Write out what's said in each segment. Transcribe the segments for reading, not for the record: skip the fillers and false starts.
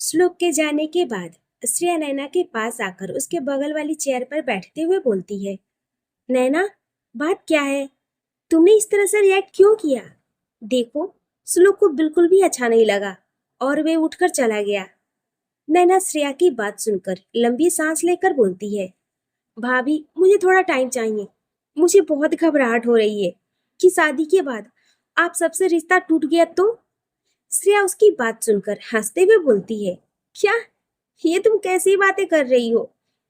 श्लोक के जाने के बाद श्रेया नैना के पास आकर उसके बगल वाली चेयर पर बैठते हुए बोलती है। नैना, बात क्या है? तुमने इस तरह से रिएक्ट क्यों किया? देखो, श्लोक को बिल्कुल भी अच्छा नहीं लगा और वे उठकर चला गया। नैना श्रेया की बात सुनकर लंबी सांस लेकर बोलती है। भाभी, मुझे थोड़ा टाइम चाहिए। मुझे बहुत घबराहट हो रही है कि शादी के बाद आप सबसे रिश्ता टूट गया तो। श्रेया उसकी बात सुनकर हंसते हुए बोलती है। क्या? ये तुम कैसी बातें कर रही हो?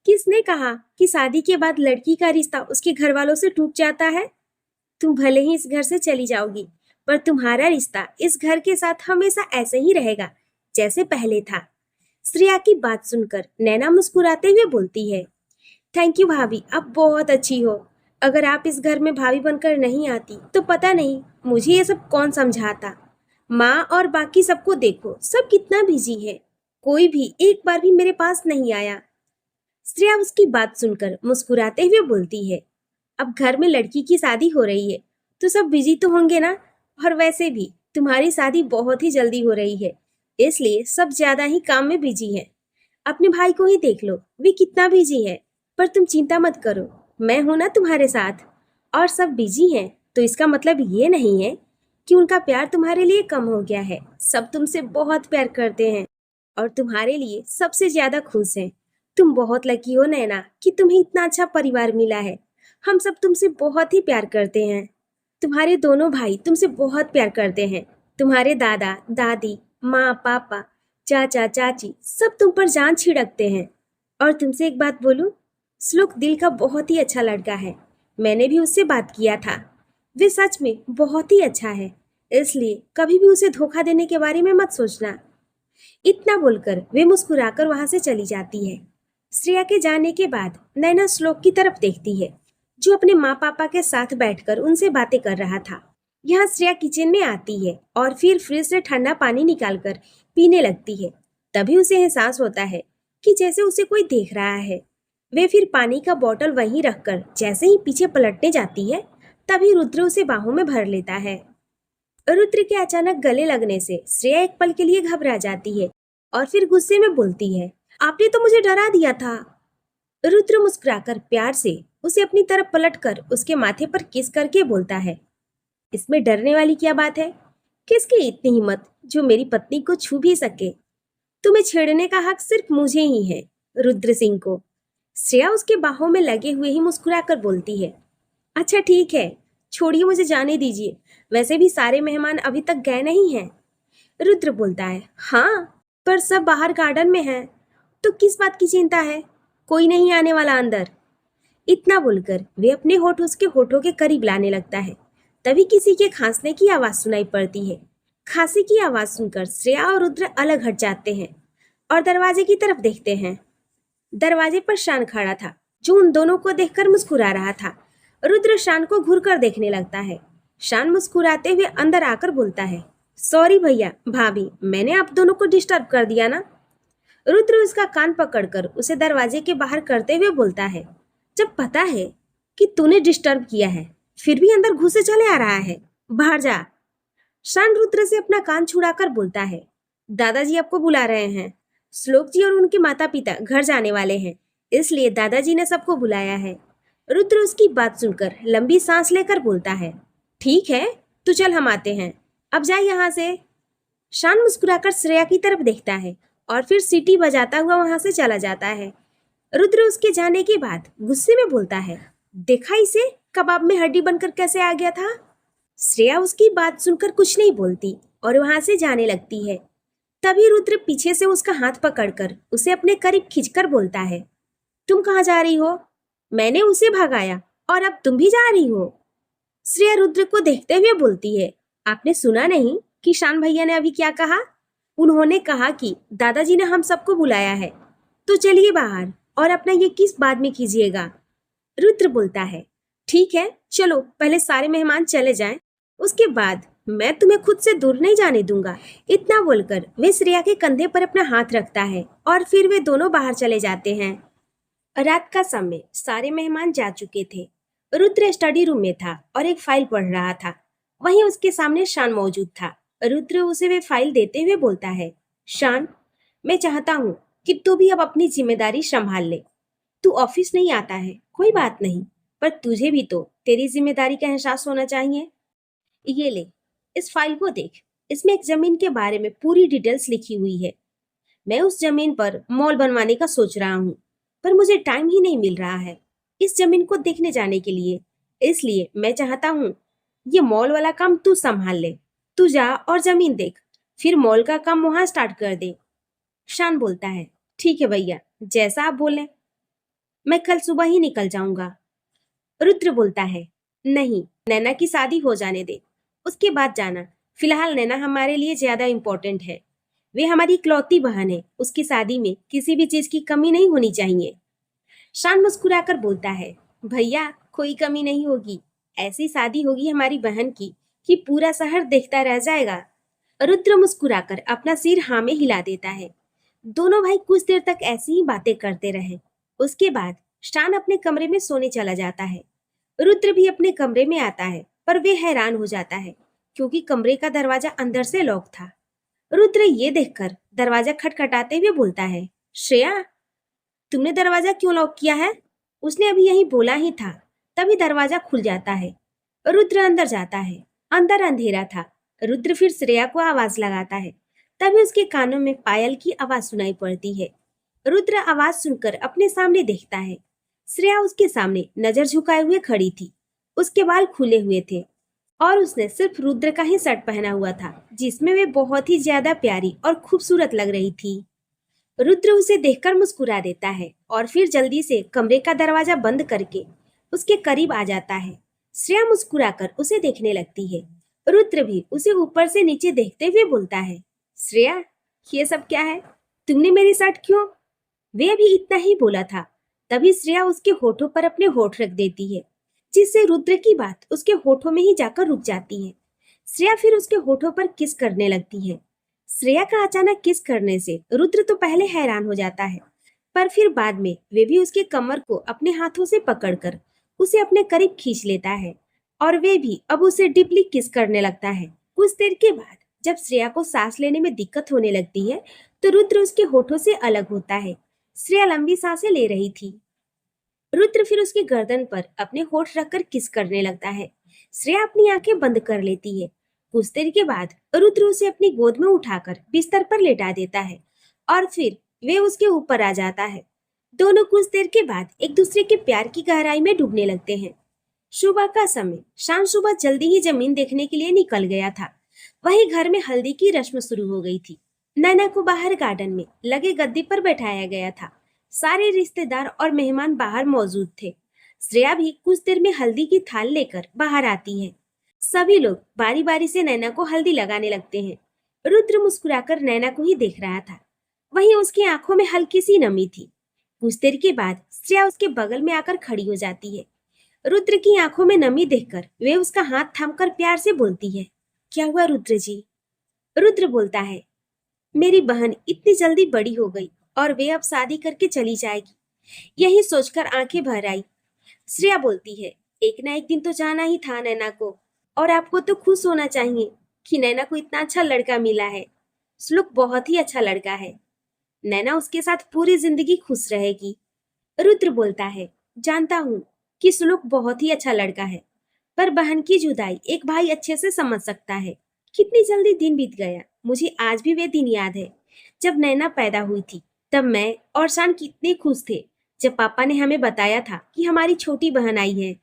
किसने कहा कि शादी के बाद लड़की का रिश्ता उसके घर वालों से टूट जाता है? तुम भले ही इस घर से चली जाओगी, पर तुम्हारा रिश्ता इस घर के साथ हमेशा ऐसे ही रहेगा जैसे पहले था। श्रेया की बात सुनकर नैना मुस्कुराते हुए बोलती है। थैंक यू भाभी, आप बहुत अच्छी हो। अगर आप इस घर में भाभी बनकर नहीं आती तो पता नहीं मुझे ये सब कौन समझाता। माँ और बाकी सबको देखो, सब कितना बिजी है। कोई भी एक बार भी मेरे पास नहीं आया। श्रेया उसकी बात सुनकर मुस्कुराते हुए बोलती है। अब घर में लड़की की शादी हो रही है तो सब बिजी तो होंगे ना। और वैसे भी तुम्हारी शादी बहुत ही जल्दी हो रही है, इसलिए सब ज्यादा ही काम में बिजी है। अपने भाई को ही देख लो, वे कितना बिजी है। पर तुम चिंता मत करो, मैं हूं ना तुम्हारे साथ। और सब बिजी हैं तो इसका मतलब ये नहीं है कि उनका प्यार तुम्हारे लिए कम हो गया है। सब तुमसे बहुत प्यार करते हैं और तुम्हारे लिए सबसे ज्यादा खुश हैं। तुम बहुत लकी हो नैना कि तुम्हें इतना अच्छा परिवार मिला है। हम सब तुमसे बहुत ही प्यार करते हैं। तुम्हारे दोनों भाई तुमसे बहुत प्यार करते हैं। तुम्हारे दादा दादी, माँ पापा, चाचा चाची सब तुम पर जान छिड़कते हैं। और तुमसे एक बात बोलूं, श्लोक दिल का बहुत ही अच्छा लड़का है। मैंने भी उससे बात किया था। वे सच में बहुत ही अच्छा है, इसलिए कभी भी उसे धोखा देने के बारे में मत सोचना। इतना बोलकर वे मुस्कुराकर वहां से चली जाती है। श्रेया के जाने के बाद नैना श्लोक की तरफ देखती है, जो अपने माँ पापा के साथ बैठकर उनसे बातें कर रहा था। यहाँ श्रेया किचन में आती है और फिर फ्रिज से ठंडा पानी निकालकर पीने लगती है। तभी उसे एहसास होता है कि जैसे उसे कोई देख रहा है। वे फिर पानी का बोतल वहीं रखकर जैसे ही पीछे पलटने जाती है, तभी रुद्र उसे बाहों में भर लेता है। रुद्र के अचानक गले लगने से श्रेया एक पल के लिए घबरा जाती है और फिर गुस्से में बोलती है। आपने तो मुझे डरा दिया था। रुद्र मुस्कुराकर प्यार से उसे अपनी तरफ पलटकर उसके माथे पर किस करके बोलता है। इसमें डरने वाली क्या बात है? किसकी इतनी हिम्मत जो मेरी पत्नी को छू भी सके? तुम्हें छेड़ने का हक सिर्फ मुझे ही है, रुद्र सिंह को। श्रेया उसके बाहों में लगे हुए ही मुस्कुराकर बोलती है। अच्छा ठीक है, छोड़िए, मुझे जाने दीजिए। वैसे भी सारे मेहमान अभी तक गए नहीं हैं। रुद्र बोलता है। हाँ, पर सब बाहर गार्डन में हैं, तो किस बात की चिंता है? कोई नहीं आने वाला अंदर। इतना बोलकर वे अपने होठ उसके होठों के करीब लाने लगता है। तभी किसी के खांसने की आवाज सुनाई पड़ती है। खांसी की आवाज सुनकर श्रेया और रुद्र अलग हट जाते हैं और दरवाजे की तरफ देखते हैं। दरवाजे पर शान खड़ा था, जो उन दोनों को देखकर मुस्कुरा रहा था। रुद्र शान को घूरकर देखने लगता है। शान मुस्कुराते हुए अंदर आकर बोलता है। सॉरी भैया भाभी, मैंने आप दोनों को डिस्टर्ब कर दिया ना। रुद्र उसका कान पकड़कर उसे दरवाजे के बाहर करते हुए बोलता है। जब पता है कि तूने डिस्टर्ब किया है, फिर भी अंदर घुसे चले आ रहा है, बाहर जा। शान रुद्र से अपना कान छुड़ाकर बोलता है। दादाजी आपको बुला रहे हैं। श्लोक जी और उनके माता पिता घर जाने वाले हैं, इसलिए दादाजी ने सबको बुलाया है। रुद्र उसकी बात सुनकर लंबी सांस लेकर बोलता है। ठीक है, तो चल हम आते हैं, अब जा यहाँ से। शान मुस्कुराकर श्रेया की तरफ देखता है और फिर सीटी बजाता हुआ वहां से चला जाता है। रुद्र उसके जाने के बाद गुस्से में बोलता है। देखा इसे, कबाब में हड्डी बनकर कैसे आ गया था। श्रेया उसकी बात सुनकर कुछ नहीं बोलती और वहां से जाने लगती है। तभी रुद्र पीछे से उसका हाथ पकड़कर उसे अपने करीब खींचकर बोलता है। तुम कहाँ जा रही हो? मैंने उसे भगाया और अब तुम भी जा रही हो। श्रेया रुद्र को देखते हुए बोलती है। आपने सुना नहीं कि शान भैया ने अभी क्या कहा? उन्होंने कहा कि दादाजी ने हम सबको बुलाया है, तो चलिए बाहर और अपना ये किस बाद में कीजिएगा। रुद्र बोलता है। ठीक है, चलो पहले सारे मेहमान चले जाएं, उसके बाद मैं तुम्हें खुद से दूर नहीं जाने दूंगा। इतना बोलकर वे श्रेया के कंधे पर अपना हाथ रखता है और फिर वे दोनों बाहर चले जाते हैं। रात का समय, सारे मेहमान जा चुके थे। रुद्र स्टडी रूम में था और एक फाइल पढ़ रहा था। वहीं उसके सामने शान मौजूद था। रुद्र उसे वे फाइल देते हुए बोलता है। शान, मैं चाहता हूँ कि तू भी अब अपनी जिम्मेदारी संभाल ले। तू ऑफिस नहीं आता है, कोई बात नहीं, पर तुझे भी तो तेरी जिम्मेदारी का एहसास होना चाहिए। ये ले, इस फाइल को देख। इसमें एक जमीन के बारे में पूरी डिटेल्स लिखी हुई है। मैं उस जमीन पर मॉल बनवाने का सोच रहा हूँ, पर मुझे टाइम ही नहीं मिल रहा है इस जमीन को देखने जाने के लिए। इसलिए मैं चाहता हूँ ये मॉल वाला काम तू संभाल ले। तू जा और जमीन देख, फिर मॉल का काम वहां स्टार्ट कर दे। शान बोलता है, ठीक है भैया, जैसा आप बोले। मैं कल सुबह ही निकल जाऊंगा। रुद्र बोलता है, नहीं, नैना की शादी हो जाने दे, उसके बाद जाना। फिलहाल नैना हमारे लिए ज्यादा इम्पोर्टेंट है। वे हमारी इकलौती बहन है, उसकी शादी में किसी भी चीज की कमी नहीं होनी चाहिए। शान मुस्कुराकर बोलता है, भैया कोई कमी नहीं होगी। ऐसी शादी होगी हमारी बहन की कि पूरा शहर देखता रह जाएगा। रुद्र मुस्कुराकर अपना सिर हाँ में हिला देता है। दोनों भाई कुछ देर तक ऐसी ही बातें करते रहे। उसके बाद शान अपने कमरे में सोने चला जाता है। रुद्र भी अपने कमरे में आता है, पर वे हैरान हो जाता है क्योंकि कमरे का दरवाजा अंदर से लॉक था। रुद्र ये देखकर दरवाजा खटखटाते हुए बोलता है, श्रेया, तुमने दरवाजा क्यों लॉक किया है? उसने अभी यही बोला ही था, तभी दरवाजा खुल जाता है। रुद्र अंदर जाता है। अंदर अंधेरा था। रुद्र फिर श्रेया को आवाज लगाता है। तभी उसके कानों में पायल की आवाज सुनाई पड़ती है। रुद्र आवाज सुनकर अपने सामने देखता है। श्रेया उसके सामने नजर झुकाए हुए खड़ी थी। उसके बाल खुले हुए थे और उसने सिर्फ रुद्र का ही शर्ट पहना हुआ था, जिसमें वे बहुत ही ज्यादा प्यारी और खूबसूरत लग रही थी। रुद्र उसे देखकर मुस्कुरा देता है और फिर जल्दी से कमरे का दरवाजा बंद करके उसके करीब आ जाता है। श्रेया मुस्कुराकर उसे देखने लगती है। रुद्र भी उसे ऊपर से नीचे देखते हुए बोलता है, श्रेया, ये सब क्या है? तुमने मेरी शर्ट क्यों? वे अभी इतना ही बोला था, तभी श्रेया उसके होठों पर अपने होठ रख देती है, जिससे रुद्र की बात उसके होठों में ही जाकर रुक जाती है। श्रेया फिर उसके होठों पर किस करने लगती है। श्रेया का अचानक किस करने से रुद्र तो पहले हैरान हो जाता है, पर फिर बाद में वे भी उसके कमर को अपने हाथों से पकड़कर उसे अपने करीब खींच लेता है और वे भी अब उसे डीपली किस करने लगता है। कुछ देर के बाद जब श्रेया को सांस लेने में दिक्कत होने लगती है, तो रुद्र उसके होठों से अलग होता है। श्रेया लंबी सांसें ले रही थी। रुद्र फिर उसकी गर्दन पर अपने होठ रखकर किस करने लगता है। श्रेया अपनी आंखें बंद कर लेती है। कुछ देर के बाद रुद्र उसे अपनी गोद में उठाकर बिस्तर पर लेटा देता है और फिर वे उसके ऊपर आ जाता है। दोनों कुछ देर के बाद एक दूसरे के प्यार की गहराई में डूबने लगते हैं। सुबह का समय। शाम सुबह जल्दी ही जमीन देखने के लिए निकल गया था। वहीं घर में हल्दी की रस्म शुरू हो गई थी। नैना को बाहर गार्डन में लगे गद्दी पर बैठाया गया था। सारे रिश्तेदार और मेहमान बाहर मौजूद थे। श्रेया भी कुछ देर में हल्दी की थाल लेकर बाहर आती है। सभी लोग बारी बारी से नैना को हल्दी लगाने लगते हैं। रुद्र मुस्कुराकर नैना को ही देख रहा था। वहीं उसकी आंखों में हल्की सी नमी थी। कुछ देर के बाद श्रेया उसके बगल में आकर खड़ी हो जाती है। रुद्र की आंखों में नमी देखकर वे उसका हाथ थामकर प्यार से बोलती है, क्या हुआ रुद्र जी? रुद्र बोलता है, मेरी बहन इतनी जल्दी बड़ी हो गई और वे अब शादी करके चली जाएगी, यही सोचकर आंखें भर आई। श्रेया बोलती है, एक ना एक दिन तो जाना ही था नैना को, और आपको तो खुश होना चाहिए कि नैना को इतना अच्छा लड़का मिला है। श्लोक बहुत ही अच्छा लड़का है। नैना उसके साथ पूरी जिंदगी खुश रहेगी। रुद्र बोलता है, जानता हूँ कि श्लोक बहुत ही अच्छा लड़का है, पर बहन की जुदाई एक भाई अच्छे से समझ सकता है। कितनी जल्दी दिन बीत गया। मुझे आज भी वे दिन याद है जब नैना पैदा हुई थी। तब मैं और शान कितने खुश थे जब पापा ने हमें बताया था कि हमारी छोटी बहन आई है।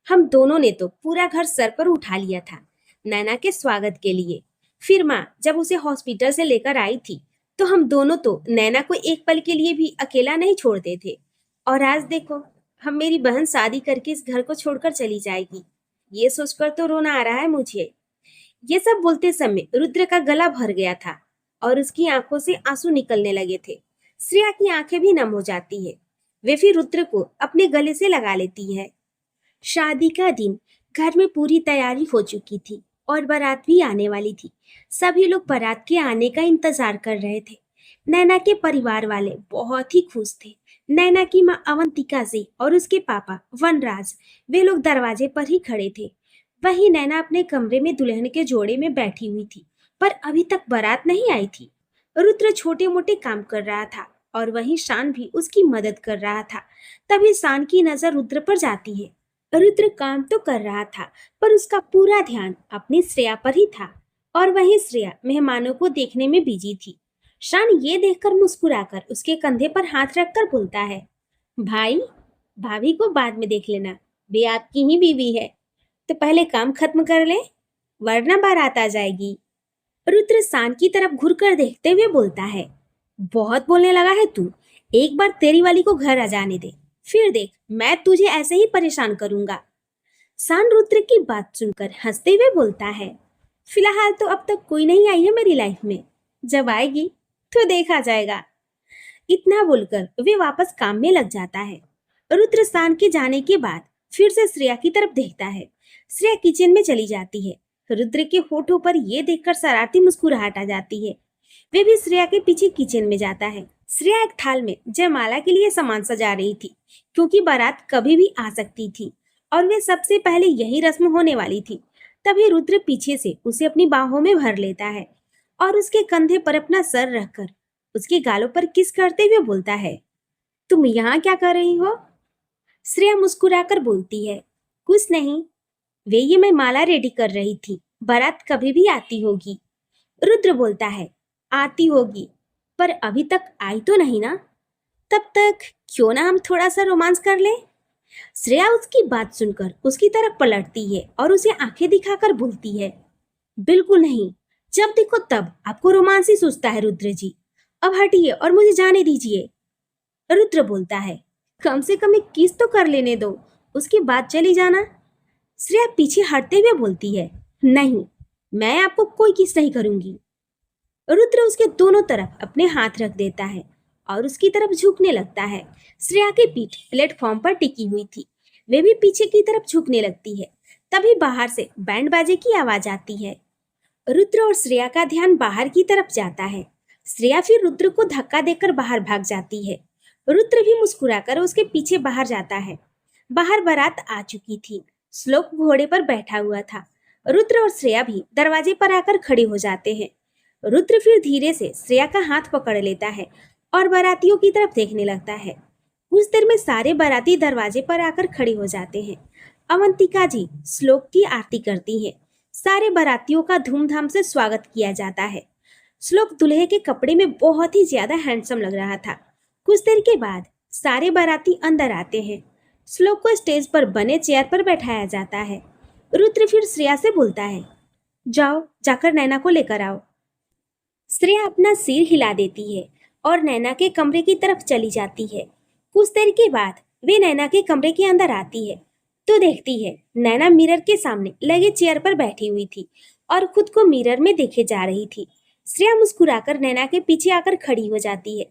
हम दोनों ने तो पूरा घर सर पर उठा लिया था नैना के स्वागत के लिए। फिर माँ जब उसे हॉस्पिटल से लेकर आई थी, तो हम दोनों तो नैना को एक पल के लिए भी अकेला नहीं छोड़ते थे। और आज देखो, हम मेरी बहन शादी करके इस घर को छोड़कर चली जाएगी। ये सोचकर तो रोना आ रहा है मुझे। ये सब बोलते समय रुद्र का गला भर गया था और उसकी आंखों से आंसू निकलने लगे थे। श्रेया की आंखें भी नम हो जाती है। वे फिर रुद्र को अपने गले से लगा लेती है। शादी का दिन। घर में पूरी तैयारी हो चुकी थी और बारात भी आने वाली थी। सभी लोग बारात के आने का इंतजार कर रहे थे। नैना के परिवार वाले बहुत ही खुश थे। नैना की माँ अवंतिका से और उसके पापा वनराज, वे लोग दरवाजे पर ही खड़े थे। वहीं नैना अपने कमरे में दुल्हन के जोड़े में बैठी हुई थी, पर अभी तक बारात नहीं आई थी। रुद्र छोटे मोटे काम कर रहा था और वहीं शान भी उसकी मदद कर रहा था। तभी शान की नजर रुद्र पर जाती है। रुद्र काम तो कर रहा था पर उसका पूरा ध्यान अपनी श्रेया पर ही था और वहीं श्रेया मेहमानों को देखने में बिजी थी। शान ये देखकर मुस्कुराकर उसके कंधे पर हाथ रखकर बोलता है, भाई, भाभी को बाद में देख लेना, वे आपकी ही बीवी है, तो पहले काम खत्म कर ले वरना बारात आ जाएगी। रुद्र शान की तरफ घुरकर देखते हुए बोलता है, बहुत बोलने लगा है तू, एक बार तेरी वाली को घर आ जाने दे, फिर देख मैं तुझे ऐसे ही परेशान करूंगा। शान रुद्र की बात सुनकर हंसते हुए बोलता है, फिलहाल तो अब तक कोई नहीं आई है मेरी लाइफ में, जब आएगी तो देखा जाएगा। इतना बोलकर वे वापस काम में लग जाता है। रुद्र शान के जाने के बाद फिर से श्रेया की तरफ देखता है। श्रेया किचन में चली जाती है। रुद्र के होठों पर यह देखकर शरारती मुस्कुराहट आ जाती है। वे भी श्रेया के पीछे किचन में जाता है। श्रेया एक थाल में जयमाला के लिए सामान सजा रही थी, क्योंकि बारात कभी भी आ सकती थी और वे सबसे पहले यही रस्म होने वाली थी। तभी रुद्र पीछे से उसे अपनी बाहों में भर लेता है और उसके कंधे पर अपना सर रखकर उसके गालों पर किस करते हुए बोलता है, तुम यहाँ क्या कर रही हो? श्रेया मुस्कुराकर बोलती है, कुछ नहीं, वे ये मैं माला रेडी कर रही थी, बारात कभी भी आती होगी। रुद्र बोलता है, आती होगी, पर अभी तक आई तो नहीं ना, तब तक क्यों ना हम थोड़ा सा रोमांस कर लें? श्रेया उसकी बात सुनकर उसकी तरफ पलटती है और उसे आंखें दिखाकर बोलती है, बिल्कुल नहीं, जब देखो तब आपको रोमांस ही सूझता है रुद्र जी, अब हटिए और मुझे जाने दीजिए। रुद्र बोलता है, कम से कम एक किस तो कर लेने दो, उसके बाद चली जाना। श्रेया पीछे हटते हुए बोलती है, नहीं, मैं आपको कोई किस नहीं करूंगी। रुद्र उसके दोनों तरफ अपने हाथ रख देता है और उसकी तरफ झुकने लगता है। श्रेया की पीठ प्लेटफॉर्म पर टिकी हुई थी, वे भी पीछे की तरफ झुकने लगती है। तभी बाहर से बैंड बाजे की आवाज आती है। रुद्र और श्रेया का ध्यान बाहर की तरफ जाता है। श्रेया फिर रुद्र को धक्का देकर बाहर भाग जाती है। रुद्र भी मुस्कुराकर उसके पीछे बाहर जाता है। बाहर बारात आ चुकी थी। श्लोक घोड़े पर बैठा हुआ था। रुद्र और श्रेया भी दरवाजे पर आकर खड़े हो जाते हैं। रुद्र फिर धीरे से श्रेया का हाथ पकड़ लेता है और बारातियों की तरफ देखने लगता है। कुछ देर में सारे बाराती दरवाजे पर आकर खड़े हो जाते हैं। अवंतिका जी श्लोक की आरती करती हैं। सारे बारातियों का धूमधाम से स्वागत किया जाता है। श्लोक दूल्हे के कपड़े में बहुत ही ज्यादा हैंडसम लग रहा था। कुछ देर के बाद सारे बाराती अंदर आते हैं। श्लोक को स्टेज पर बने चेयर पर बैठाया जाता है। रुद्र फिर श्रेया से बोलता है, जाओ जाकर नैना को लेकर आओ। श्रेया अपना सिर हिला देती है और नैना के कमरे की तरफ चली जाती है। कुछ देर के बाद वे नैना के कमरे के अंदर आती है तो देखती है नैना मिरर के सामने लगे चेयर पर बैठी हुई थी और खुद को मिरर में देखे जा रही थी। श्रेया मुस्कुराकर नैना के पीछे आकर खड़ी हो जाती है।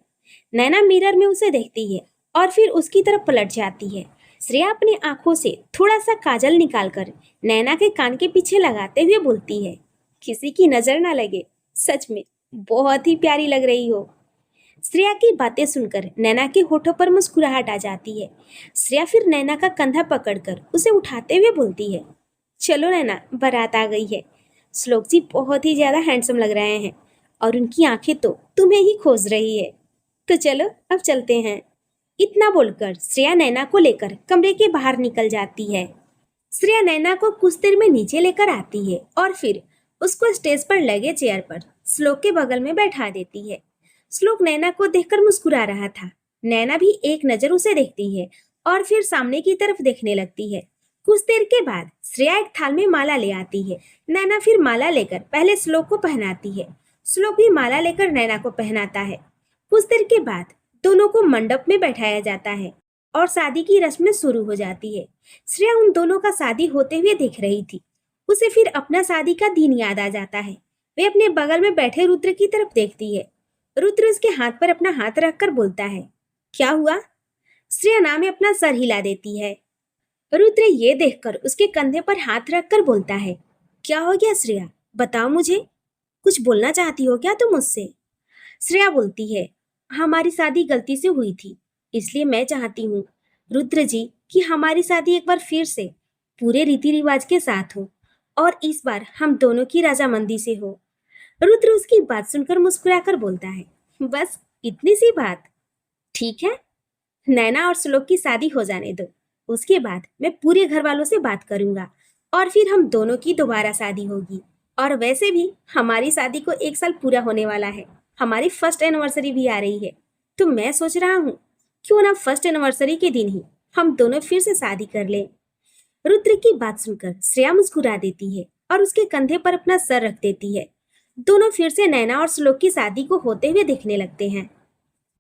नैना मिरर में उसे देखती है और फिर उसकी तरफ पलट जाती है। श्रेया अपनी आंखों से थोड़ा सा काजल निकालकर नैना के कान के पीछे लगाते हुए बोलती है, किसी की नजर ना लगे, सच में बहुत ही प्यारी लग रही हो। श्रेया की बातें सुनकर नैना के होठों पर मुस्कुराहट आ जाती है। श्रेया फिर नैना का कंधा पकड़कर उसे उठाते हुए बोलती है, चलो नैना, बारात आ गई है। श्लोक जी बहुत ही ज्यादा हैंडसम लग रहे हैं और उनकी आंखें तो तुम्हें ही खोज रही है, तो चलो अब चलते हैं। इतना बोलकर श्रेया नैना को लेकर कमरे के बाहर निकल जाती है। श्रेया नैना को कुछ देर में नीचे लेकर आती है और फिर उसको स्टेज पर लगे चेयर पर श्लोक के बगल में बैठा देती है। श्लोक नैना को देखकर मुस्कुरा रहा था। नैना भी एक नजर उसे देखती है और फिर सामने की तरफ देखने लगती है। कुछ देर के बाद श्रेया एक थाल में माला ले आती है। नैना फिर माला लेकर पहले श्लोक को पहनाती है। श्लोक भी माला लेकर नैना को पहनाता है। कुछ देर के बाद दोनों को मंडप में बैठाया जाता है और शादी की रस्में शुरू हो जाती है। श्रेया उन दोनों का शादी होते हुए देख रही थी। उसे फिर अपना शादी का दिन याद आ जाता है। वे अपने बगल में बैठे रुद्र की तरफ देखती है। रुद्र उसके हाथ पर अपना हाथ रखकर बोलता है, क्या हुआ? श्रेया ना में अपना सर हिला देती है। रुद्र ये देखकर उसके कंधे पर हाथ रखकर बोलता है, क्या हो गया श्रेया, बताओ मुझे, कुछ बोलना चाहती हो क्या तुम मुझसे? श्रेया बोलती है, हमारी शादी गलती से हुई थी, इसलिए मैं चाहती हूँ रुद्र जी कि हमारी शादी एक बार फिर से पूरे रीति रिवाज के साथ हो और इस बार हम दोनों की रजामंदी से हो। रुद्र उसकी बात सुनकर मुस्कुराकर बोलता है, बस इतनी सी बात? ठीक है, नैना और श्लोक की शादी हो जाने दो। उसके बाद मैं पूरे घर वालों से बात करूंगा और फिर हम दोनों की दोबारा शादी होगी। और वैसे भी हमारी शादी को 1 साल पूरा होने वाला है। हमारी फर्स्ट एनिवर्सरी भी आ रही है। तो मैं सोच रहा हूँ क्यों ना फर्स्ट एनिवर्सरी के दिन ही हम दोनों फिर से शादी कर लें। रुद्र की बात सुनकर श्रेया मुस्कुरा देती है और उसके कंधे पर अपना सर रख देती है। दोनों फिर से नैना और श्लोक की शादी को होते हुए देखने लगते हैं।